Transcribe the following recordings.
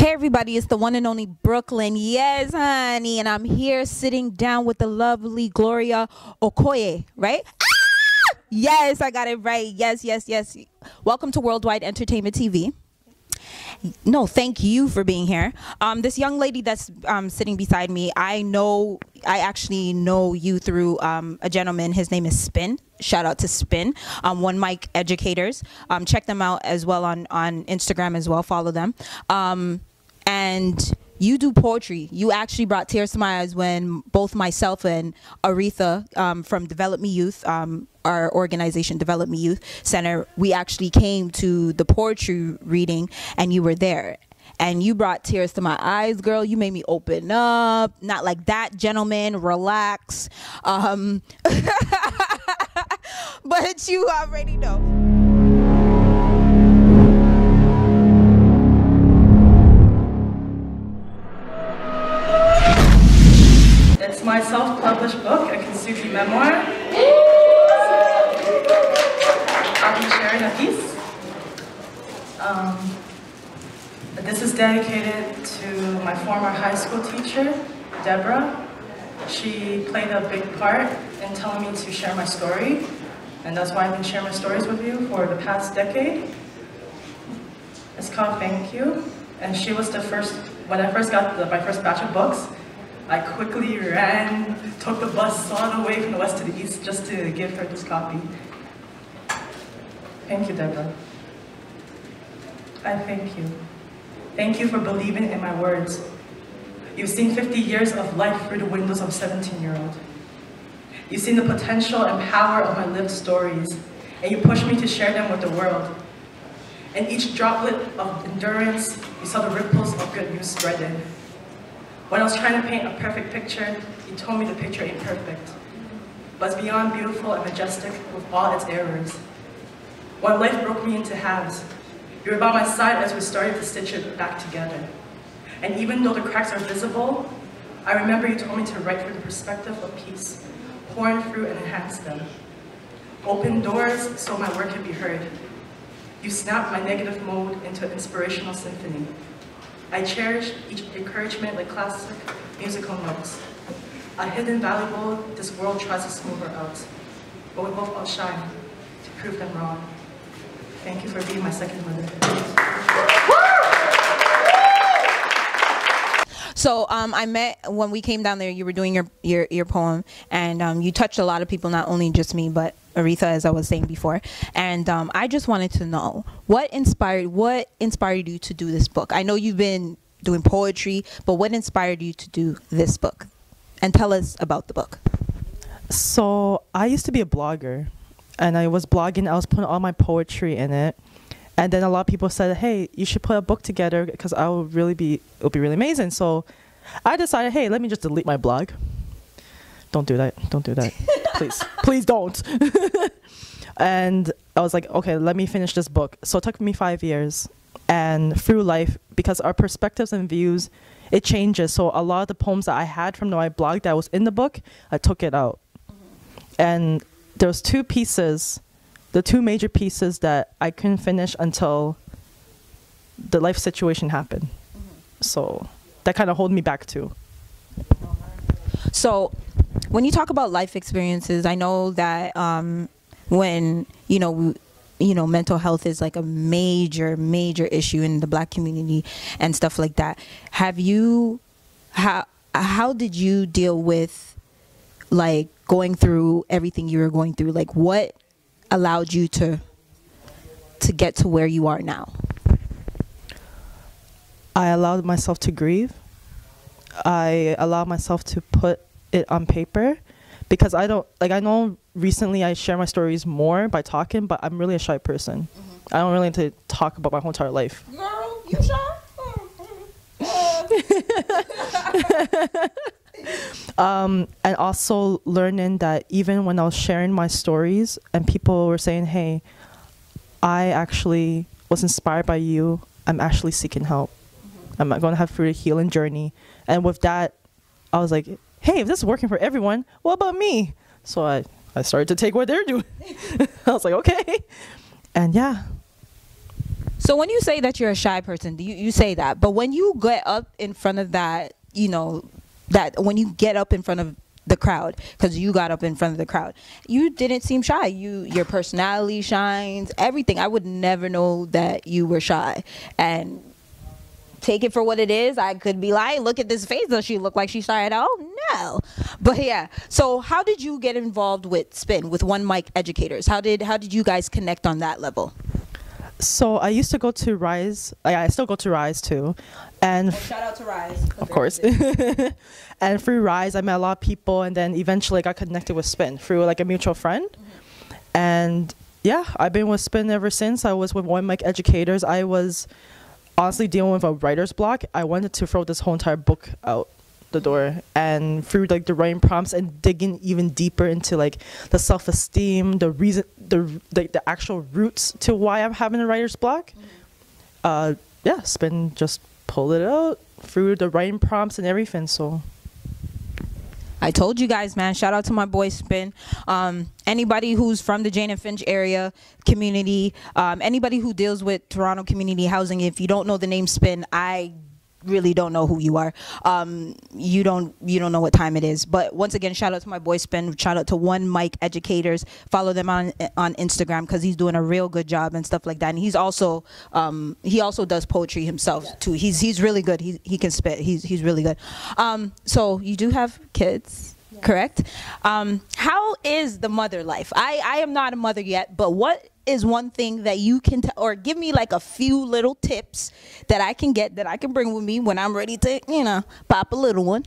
Hey everybody, it's the one and only Brooklyn. Yes, honey. And I'm here sitting down with the lovely Gloria O'Koye, right? Ah! Yes, I got it right. Yes, yes, yes. Welcome to Worldwide Entertainment TV. No, thank you for being here. This young lady that's sitting beside me, I actually know you through a gentleman. His name is Spin. Shout out to Spin, One Mic Educators. Check them out as well on Instagram as well. Follow them. And you do poetry. You actually brought tears to my eyes when both myself and Aretha from Develop Me Youth, our organization, Develop Me Youth Center, we actually came to the poetry reading and you were there. And you brought tears to my eyes, girl. You made me open up. Not like that, gentleman. Relax. But you already know. It's my self-published book, a Kintsugi memoir. I'll be sharing a piece. This is dedicated to my former high school teacher, Deborah. She played a big part in telling me to share my story, and that's why I've been sharing my stories with you for the past decade. It's called Thank You, and she was the first, when I first got my first batch of books, I quickly ran, took the bus all the way from the west to the east just to give her this copy. Thank you, Deborah. I thank you. Thank you for believing in my words. You've seen 50 years of life through the windows of a 17-year-old. You've seen the potential and power of my lived stories, and you pushed me to share them with the world. In each droplet of endurance, you saw the ripples of good news spreading. When I was trying to paint a perfect picture, you told me the picture ain't perfect, but it's beyond beautiful and majestic with all its errors. When life broke me into halves, you were by my side as we started to stitch it back together. And even though the cracks are visible, I remember you told me to write from the perspective of peace, pouring through and enhance them. Open doors so my work can be heard. You snapped my negative mode into an inspirational symphony. I cherish each encouragement like classic musical notes. A hidden valuable this world tries to smooth her out, but we both outshine to prove them wrong. Thank you for being my second mother. So I met when we came down there. You were doing your poem, and you touched a lot of people, not only just me, but Aretha, as I was saying before. And I just wanted to know what inspired you to do this book. I know you've been doing poetry, but what inspired you to do this book? And tell us about the book. So I used to be a blogger, and I was blogging. I was putting all my poetry in it. And then a lot of people said, hey, you should put a book together because it'll be really amazing. So I decided, hey, let me just delete my blog. Don't do that. Don't do that. Please. Please don't. And I was like, okay, let me finish this book. So it took me 5 years. And through life, because our perspectives and views, it changes. So a lot of the poems that I had from my blog that was in the book, I took it out. And there was two pieces, the two major pieces that I couldn't finish until the life situation happened. So that kind of held me back too. So when you talk about life experiences, I know that when mental health is like a major issue in the Black community and stuff like that. How did you deal with like going through everything you were going through? Like what allowed you to get to where you are now? I allowed myself to grieve. I allowed myself to put it on paper, because I know recently I share my stories more by talking, but I'm really a shy person. I don't really need to talk about my whole entire life. Girl, you shy? And also learning that even when I was sharing my stories and people were saying, hey, I actually was inspired by you, I'm actually seeking help. I'm not going to have through a healing journey. And with that, I was like, hey, if this is working for everyone, what about me? So I started to take what they're doing. I was like, okay. And yeah. So when you say that you're a shy person, you say that, but when you get up in front of that, you know, that when you get up in front of the crowd, because you got up in front of the crowd, you didn't seem shy. Your personality shines, everything. I would never know that you were shy. And take it for what it is. I could be like, look at this face, does she look like she's shy? Oh no. But yeah, so how did you get involved with Spin, with One Mic Educators? How did you guys connect on that level? So I used to go to Rise. I still go to Rise too, and shout out to Rise, of course. And through Rise, I met a lot of people, and then eventually I got connected with Spin through like a mutual friend. And yeah, I've been with Spin ever since. I was with One Mic Educators. I was honestly dealing with a writer's block. I wanted to throw this whole entire book out the door, and through like the writing prompts and digging even deeper into like the self-esteem, the reason, the actual roots to why I'm having a writer's block. Yeah, Spin just pulled it out through the writing prompts and everything. So I told you guys, man, shout out to my boy Spin. Anybody who's from the Jane and Finch area community, anybody who deals with Toronto community housing, if you don't know the name Spin, I really don't know who you are. You don't know what time it is. But once again, shout out to my boy Spin. Shout out to One Mic Educators. Follow them on Instagram, because he's doing a real good job and stuff like that. And he's also he also does poetry himself too. He's really good. He can spit. He's really good. So you do have kids, correct? How is the mother life? I am not a mother yet, but what is one thing that you can or give me like a few little tips that I can get, that I can bring with me when I'm ready to, you know, pop a little one.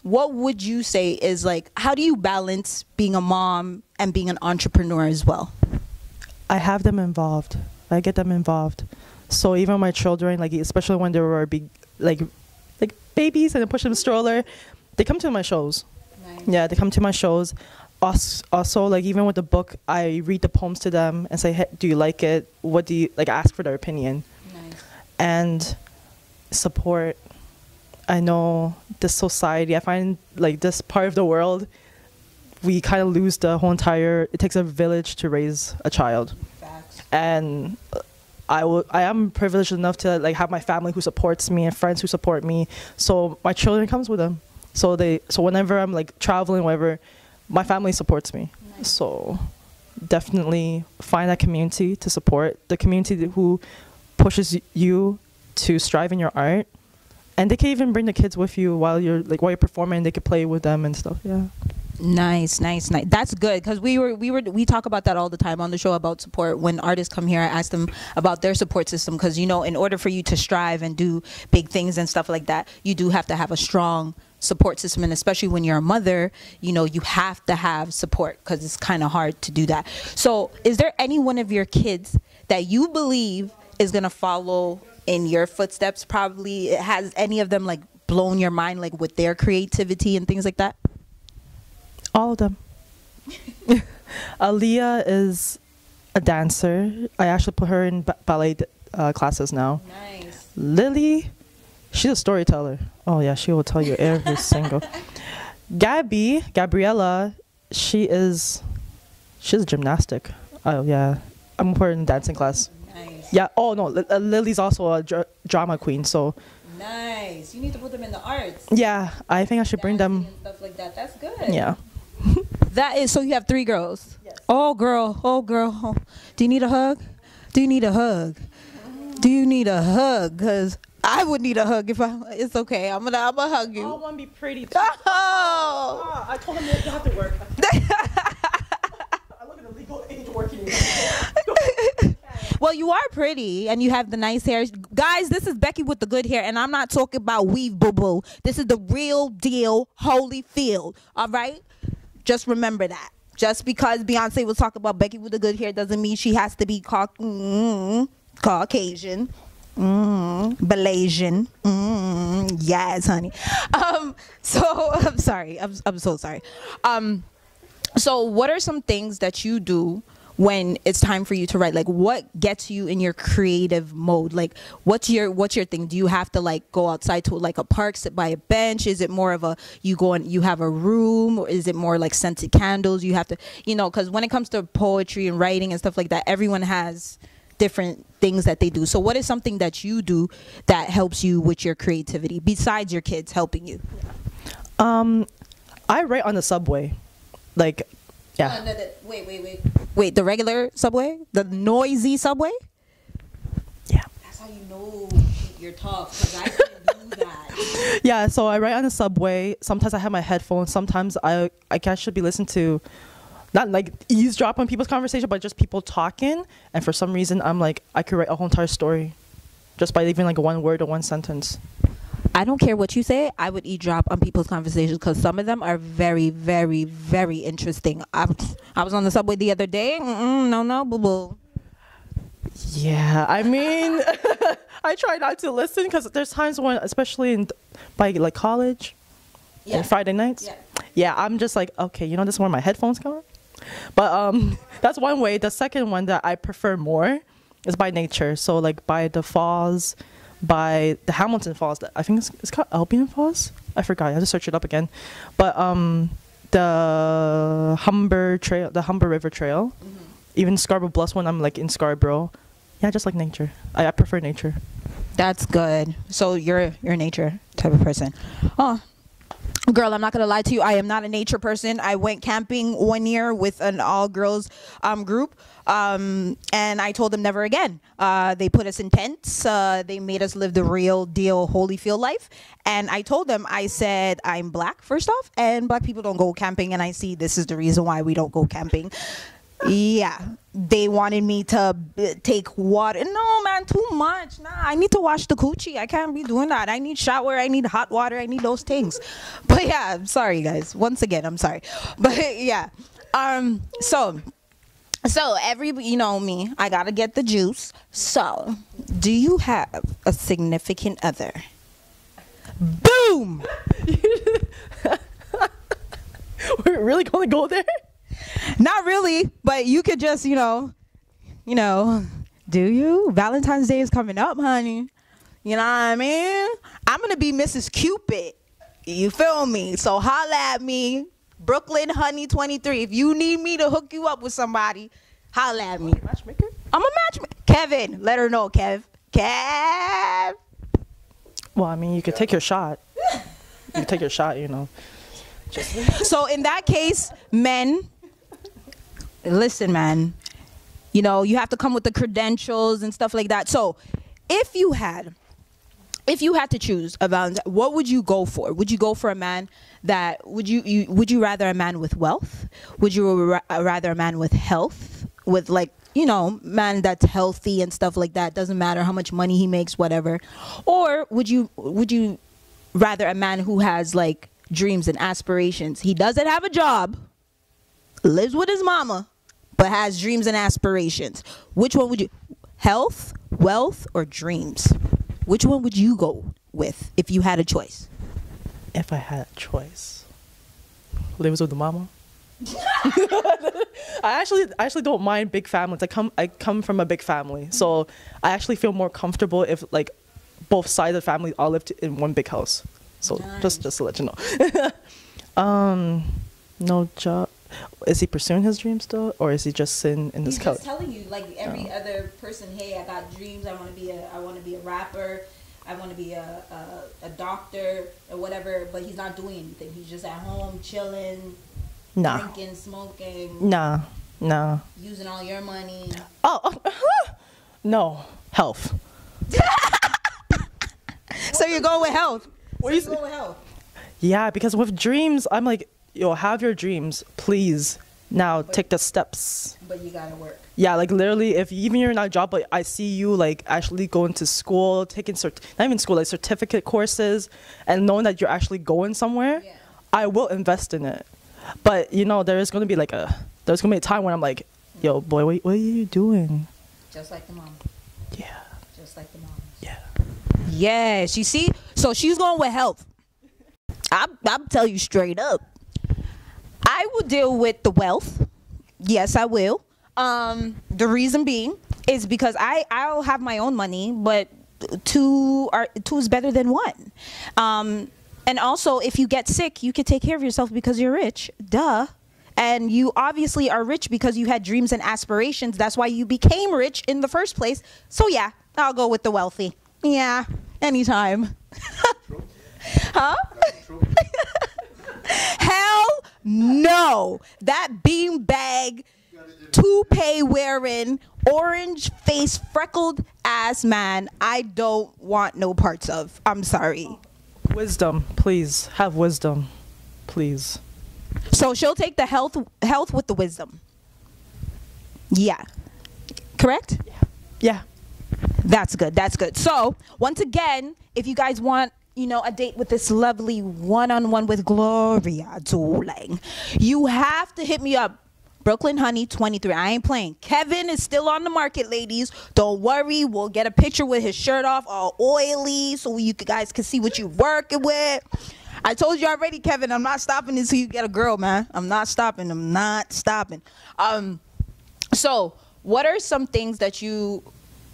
What would you say is like, how do you balance being a mom and being an entrepreneur as well? I have them involved. I get them involved. So even my children, like especially when they were big, like babies, and I push them in the stroller, they come to my shows. Nice. Yeah, they come to my shows. Also, like even with the book, I read the poems to them and say, hey, do you like it? What do you like? Ask for their opinion. Nice. And support. I know this society, I find like this part of the world, we kind of lose the whole entire, it takes a village to raise a child. Facts. And I am privileged enough to like have my family who supports me and friends who support me. So my children comes with them. So whenever I'm like traveling, whatever, my family supports me. Nice. So definitely find that community to support, the community who pushes you to strive in your art. And they can even bring the kids with you while you're performing. They could play with them and stuff. Yeah. Nice. That's good, because we talk about that all the time on the show about support. When artists come here, I ask them about their support system, because you know, in order for you to strive and do big things and stuff like that, you do have to have a strong support system. And especially when you're a mother, you know, you have to have support, because it's kind of hard to do that. So is there any one of your kids that you believe is gonna follow in your footsteps? Probably. Has any of them like blown your mind, like with their creativity and things like that? All of them. Aaliyah is a dancer. I actually put her in ballet classes now. Nice. Lily, she's a storyteller. Oh yeah, she will tell you every single. Gabriella, she's gymnastic. Oh yeah, I'm put her in dancing class. Nice. Yeah. Oh no, Lily's also a drama queen. So. Nice. You need to put them in the arts. Yeah, I think I should bring them. And stuff like that. That's good. Yeah. That is, so you have 3 girls. Yes. Oh girl. Oh. Do you need a hug? Do you need a hug? Because I would need a hug if it's okay. I'm gonna hug you. I want to be pretty too. Oh. I told him you have to work. I look at the legal age working. Well, you are pretty and you have the nice hair. Guys, this is Becky with the good hair, and I'm not talking about weave boo-boo. This is the real deal Holyfield, all right? Just remember that. Just because Beyonce was talking about Becky with the good hair doesn't mean she has to be Caucasian, Malaysian. Yes, honey. So I'm sorry. I'm so sorry. So what are some things that you do when it's time for you to write? Like, what gets you in your creative mode? Like, what's your thing? Do you have to like go outside to like a park, sit by a bench? Is it more of a you go and you have a room, or is it more like scented candles? You have to, you know, because when it comes to poetry and writing and stuff like that, everyone has different things that they do. So what is something that you do that helps you with your creativity besides your kids helping you? I write on the subway. Like, yeah. Wait, the regular subway? The noisy subway? Yeah. That's how you know you're tough, because I couldn't do that. Yeah, so I write on the subway. Sometimes I have my headphones. Sometimes I can actually be listening to, not like eavesdrop on people's conversation, but just people talking. And for some reason, I'm like, I could write a whole entire story just by leaving like one word or one sentence. I don't care what you say. I would eavesdrop on people's conversations because some of them are very, very, very interesting. I was on the subway the other day. No, boo-boo. Yeah, I mean, I try not to listen because there's times when, especially by like college and Friday nights, yeah, I'm just like, okay, you know, this is where my headphones come. But that's one way. The second one that I prefer more is by nature. So like by the falls, by the Hamilton Falls. I think it's called Albion Falls. I forgot. I have to search it up again. But the Humber Trail, the Humber River Trail, even Scarborough Bluffs when I'm like in Scarborough. Yeah, just like nature. I prefer nature. That's good. So you're a nature type of person. Oh, girl, I'm not gonna lie to you. I am not a nature person. I went camping one year with an all-girls group, and I told them never again. They put us in tents. They made us live the real deal Holyfield life. And I told them, I said, I'm black, first off, and black people don't go camping. And I see this is the reason why we don't go camping. Yeah, they wanted me to take water. No, man, too much. Nah, I need to wash the coochie. I can't be doing that. I need shower. I need hot water. I need those things. But yeah, I'm sorry, guys. Once again, I'm sorry. But yeah, so you know me, I gotta get the juice. So, do you have a significant other? Boom. We're really gonna go there? Not really, but you could just, you know, do you? Valentine's Day is coming up, honey. You know what I mean? I'm going to be Mrs. Cupid. You feel me? So holla at me, Brooklyn Honey 23. If you need me to hook you up with somebody, holla at me. Matchmaker? I'm a matchmaker. Kevin, let her know, Kev. Well, I mean, you could take your shot. You could take your shot, you know. So in that case, men, listen, man, you know, you have to come with the credentials and stuff like that. So if you had to choose about, what would you go for? Would you go for a man that, would you rather a man with wealth? Would you rather a man with health, with like, you know, man that's healthy and stuff like that? Doesn't matter how much money he makes, whatever. Or would you rather a man who has like dreams and aspirations? He doesn't have a job, lives with his mama, but has dreams and aspirations. Which one would you? Health, wealth, or dreams? Which one would you go with if you had a choice? If I had a choice, lives with the mama. I actually don't mind big families. I come from a big family, so I actually feel more comfortable if like both sides of the family all live in one big house. So nice. just to let you know. No job. Is he pursuing his dreams still, or is he just sitting in this couch? He's just telling you, like every other person, hey, I got dreams. I want to be a rapper. I want to be a doctor or whatever. But he's not doing anything. He's just at home chilling, drinking, smoking. Nah. Using all your money. No, health. So you're going with health. Yeah, because with dreams, I'm like, yo, have your dreams, please. Now take the steps. But you gotta work. Yeah, like literally, if even you're not a job, but I see you like actually going to school, taking not even school, like certificate courses, and knowing that you're actually going somewhere, I will invest in it. But you know, there's gonna be a time when I'm like, yo, boy, what are you doing? Just like the mom. Yeah. Just like the mom. Yeah. Yes, you see? So she's going with health. I'm telling you straight up. I will deal with the wealth. Yes, I will. The reason being is because I'll have my own money, but two is better than one. And also, if you get sick, you can take care of yourself because you're rich. Duh. And you obviously are rich because you had dreams and aspirations. That's why you became rich in the first place. So yeah, I'll go with the wealthy. Yeah, anytime. Huh? Hell no. That beanbag, toupee wearing, orange face, freckled ass man, I don't want no parts of. I'm sorry. Wisdom, please. Have wisdom. Please. So she'll take the health with the wisdom. Yeah. Correct? Yeah. That's good. That's good. So once again, if you guys want, you know, a date with this lovely one-on-one with Gloria, darling, you have to hit me up. Brooklyn Honey 23. I ain't playing. Kevin is still on the market, ladies. Don't worry. We'll get a picture with his shirt off, all oily, so you guys can see what you're working with. I told you already, Kevin, I'm not stopping until you get a girl, man. I'm not stopping. I'm not stopping. So what are some things that you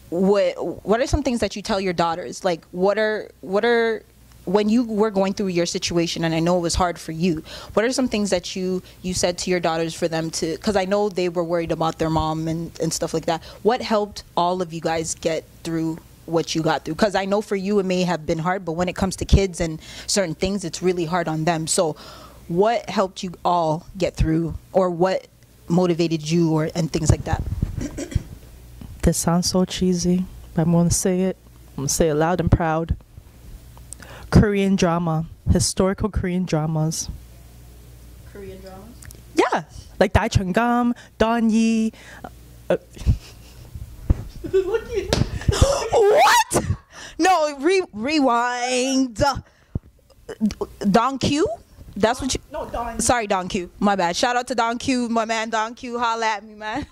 tell your daughters? Like, what are when you were going through your situation, and I know it was hard for you, what are some things that you said to your daughters for them to, because I know they were worried about their mom and stuff like that. What helped all of you guys get through what you got through? Because I know for you it may have been hard, but when it comes to kids and certain things, it's really hard on them. So what helped you all get through, or what motivated you, and things like that? This sounds so cheesy, but I'm going to say it. I'm going to say it loud and proud. Korean drama. Historical Korean dramas. Korean dramas? Yeah. Like Dae Chun-gam, Don Yi. What? No, rewind. Don Q? That's what you... No, Don Yi. Sorry, Don Q. My bad. Shout out to Don Q, my man Don Q. Holla at me, man.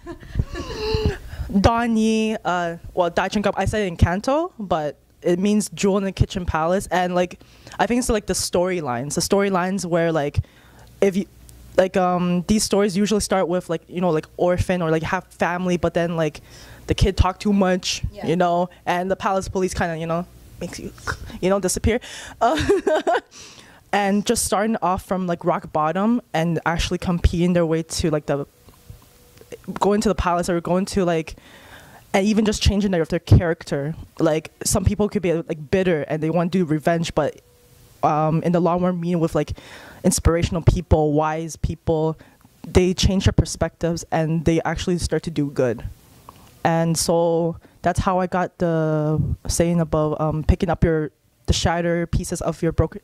Don Yi, well, Dae Chun-gam, I said it in Canto, but it means Jewel in the Kitchen Palace. And like, I think it's like the storylines where like, if you, like, these stories usually start with like, you know, like orphan or like have family, but then like the kid talk too much, yeah, you know, and the palace police kind of, you know, makes you, you know, disappear. And just starting off from like rock bottom and actually competing their way to like going to the palace, or going to like, and even just changing their character. Like some people could be like bitter and they want to do revenge, but in the long run, meaning with like inspirational people, wise people, they change their perspectives and they actually start to do good. And so that's how I got the saying about picking up the shattered pieces of your broken.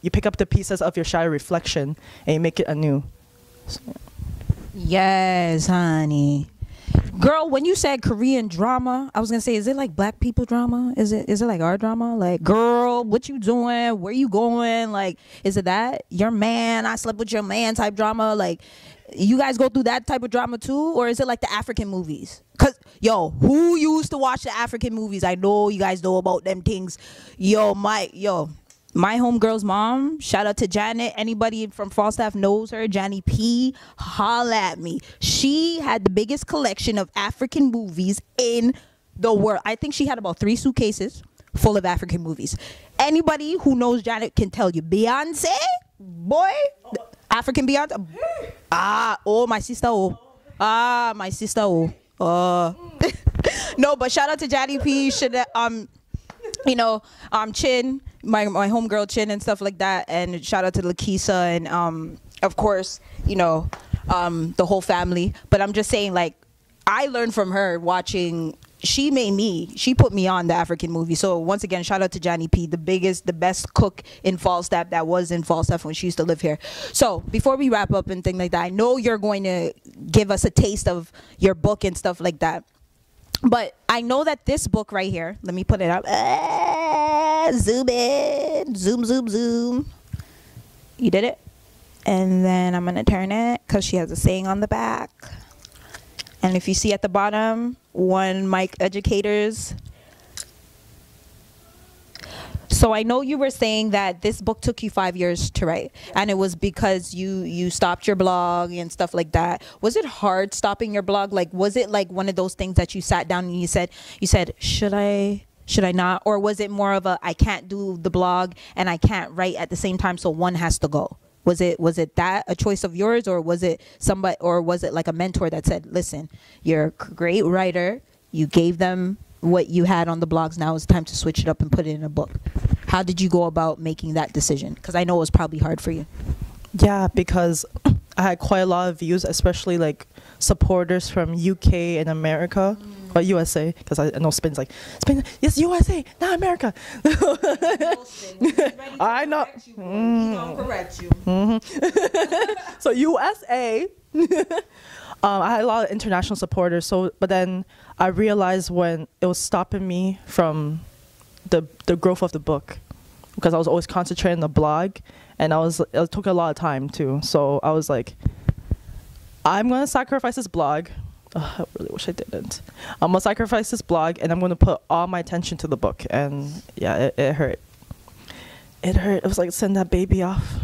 You pick up the pieces of your shattered reflection and you make it anew. So, yeah. Yes, honey. Girl, when you said Korean drama, I was gonna say, is it like black people drama? Is it like our drama? Like, girl, what you doing? Where you going? Like, is it that? Your man, I slept with your man type drama? Like, you guys go through that type of drama too? Or is it like the African movies? Cause, yo, who used to watch the African movies? I know you guys know about them things. My homegirl's mom, shout out to Janet. Anybody from Falstaff knows her, Johnny P. Holla at me. She had the biggest collection of African movies in the world. I think she had about 3 suitcases full of African movies. Anybody who knows Janet can tell you. Beyonce, boy, African Beyonce. My sister. My sister. No, but shout out to Johnny P. You know, Chin, my homegirl Chin and stuff like that, and shout out to Lakisa and of course, you know, the whole family. But I'm just saying, like, I learned from her watching. She put me on the African movie. So once again, shout out to Johnny P, the best cook in Falstaff that was in Falstaff when she used to live here. So before we wrap up and things like that, I know you're going to give us a taste of your book and stuff like that. But I know that this book right here, let me put it up. Zoom in. Zoom, zoom, zoom. You did it? And then I'm going to turn it because she has a saying on the back. And if you see at the bottom, one mic educators. So I know you were saying that this book took you 5 years to write, and it was because you stopped your blog and stuff like that. Was it hard stopping your blog? Like, was it like one of those things that you sat down and you said, should I not? Or was it more of a, I can't do the blog and I can't write at the same time, so one has to go? Was it that a choice of yours, or was it somebody, or was it like a mentor that said, listen, you're a great writer, you gave them what you had on the blogs, now it's time to switch it up and put it in a book? How did you go about making that decision? Because I know it was probably hard for you. Yeah, because I had quite a lot of views, especially like supporters from UK and America, or USA, because I know Spain's like, Spain, yes, USA, not America. I know. Correct you. So USA. I had a lot of international supporters. So, but then I realized when it was stopping me from the growth of the book, because I was always concentrating on the blog, and it took a lot of time too. So I was like, I'm gonna sacrifice this blog. I really wish I didn't. I'm gonna sacrifice this blog, and I'm gonna put all my attention to the book. And yeah, it hurt. It hurt. It was like send that baby off.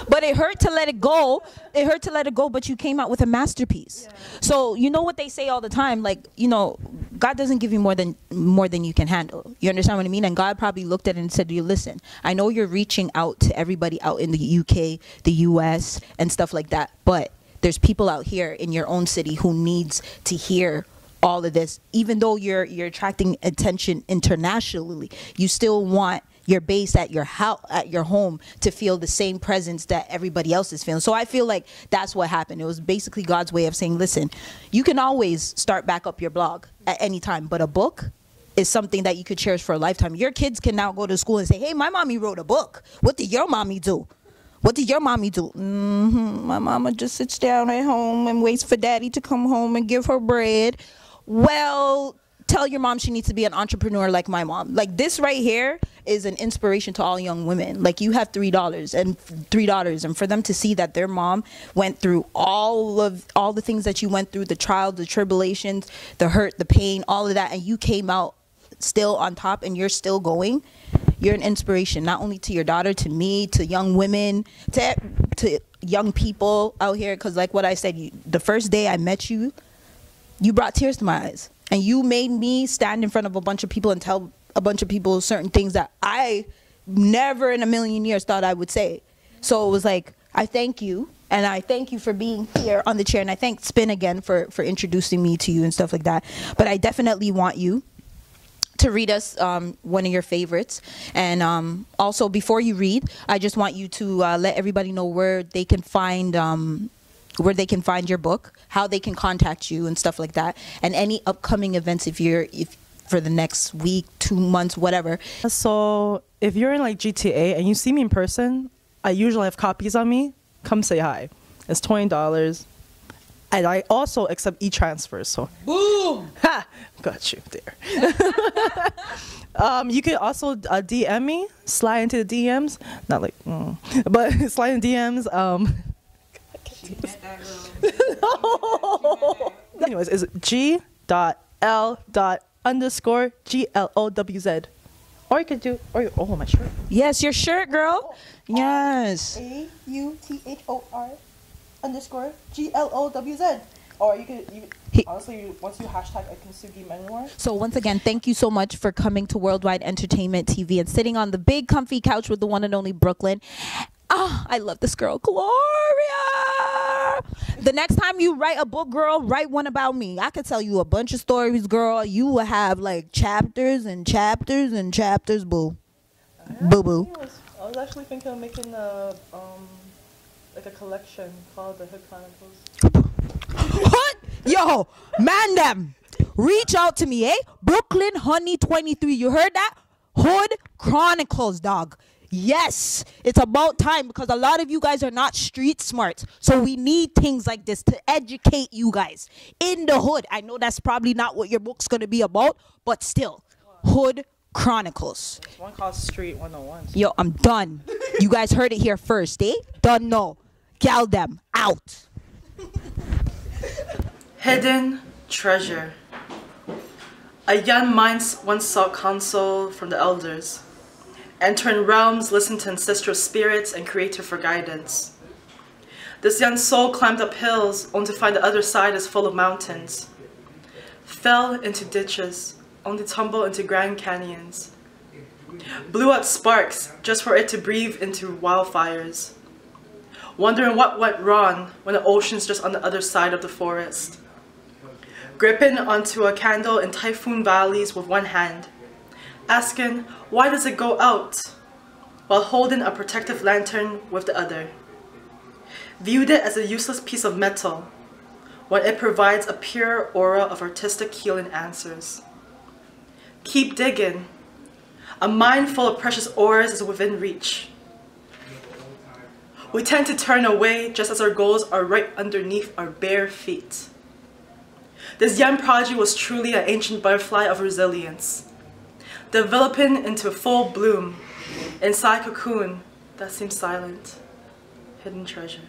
But it hurt to let it go. It hurt to let it go, but you came out with a masterpiece. Yeah. So you know what they say all the time, like, you know, God doesn't give you more than you can handle. You understand what I mean? And God probably looked at it and said to you, listen, I know you're reaching out to everybody out in the UK, the US, and stuff like that, but there's people out here in your own city who needs to hear all of this. Even though you're attracting attention internationally, you still want your base at your house, at your home, to feel the same presence that everybody else is feeling. So I feel like that's what happened. It was basically God's way of saying, listen, you can always start back up your blog at any time, but a book is something that you could cherish for a lifetime. Your kids can now go to school and say, hey, my mommy wrote a book. What did your mommy do? What did your mommy do? My mama just sits down at home and waits for daddy to come home and give her bread. Well, tell your mom she needs to be an entrepreneur like my mom. Like, this right here is an inspiration to all young women. Like, you have three daughters, and for them to see that their mom went through all the things that you went through, the trials, the tribulations, the hurt, the pain, all of that, and you came out still on top and you're still going. You're an inspiration, not only to your daughter, to me, to young women, to young people out here. Because like what I said, the first day I met you, you brought tears to my eyes. And you made me stand in front of a bunch of people and tell a bunch of people certain things that I never in a million years thought I would say. So it was like, I thank you. And I thank you for being here on the chair. And I thank Spin again for introducing me to you and stuff like that. But I definitely want you to read us one of your favorites. And also, before you read, I just want you to let everybody know where they can find your book, how they can contact you and stuff like that, and any upcoming events if for the next week, 2 months, whatever. So if you're in like GTA and you see me in person, I usually have copies on me. Come say hi. It's $20. And I also accept e-transfers. So boom! Ha! Got you there. You can also DM me, slide into the DMs. Not like, but slide in DMs. No. Anyways, it's G.L._GLOWZ. Or you could do, oh, my shirt. Yes, your shirt, girl. Yes. AUTHOR_GLOWZ. Or you could, honestly, once you hashtag I can sue game anymore. So once again, thank you so much for coming to Worldwide Entertainment TV and sitting on the big comfy couch with the one and only Brooklyn. I love this girl, Gloria. The next time you write a book, girl, write one about me. I could tell you a bunch of stories, girl. You will have like chapters and chapters and chapters, boo. Boo boo. I was actually thinking of making a collection called the Hood Chronicles. What? Yo, man them. Reach out to me, Brooklyn Honey 23. You heard that? Hood Chronicles, dog. Yes, it's about time, because a lot of you guys are not street smart. So we need things like this to educate you guys in the hood. I know that's probably not what your book's going to be about, but still, Hood Chronicles. There's one called Street 101. Yo, I'm done. You guys heard it here first, Done, no. Gal them out. Hidden treasure. A young mind once sought counsel from the elders. Entering realms, listen to ancestral spirits and creator for guidance. This young soul climbed up hills, only to find the other side is full of mountains. Fell into ditches, only to tumble into grand canyons. blew out sparks just for it to breathe into wildfires. Wondering what went wrong when the ocean's just on the other side of the forest. Gripping onto a candle in typhoon valleys with one hand, asking why does it go out, while holding a protective lantern with the other. Viewed it as a useless piece of metal, when it provides a pure aura of artistic healing answers. Keep digging. A mind full of precious ores is within reach. We tend to turn away just as our goals are right underneath our bare feet. This young prodigy was truly an ancient butterfly of resilience, developing into full bloom inside cocoon that seems silent, hidden treasure.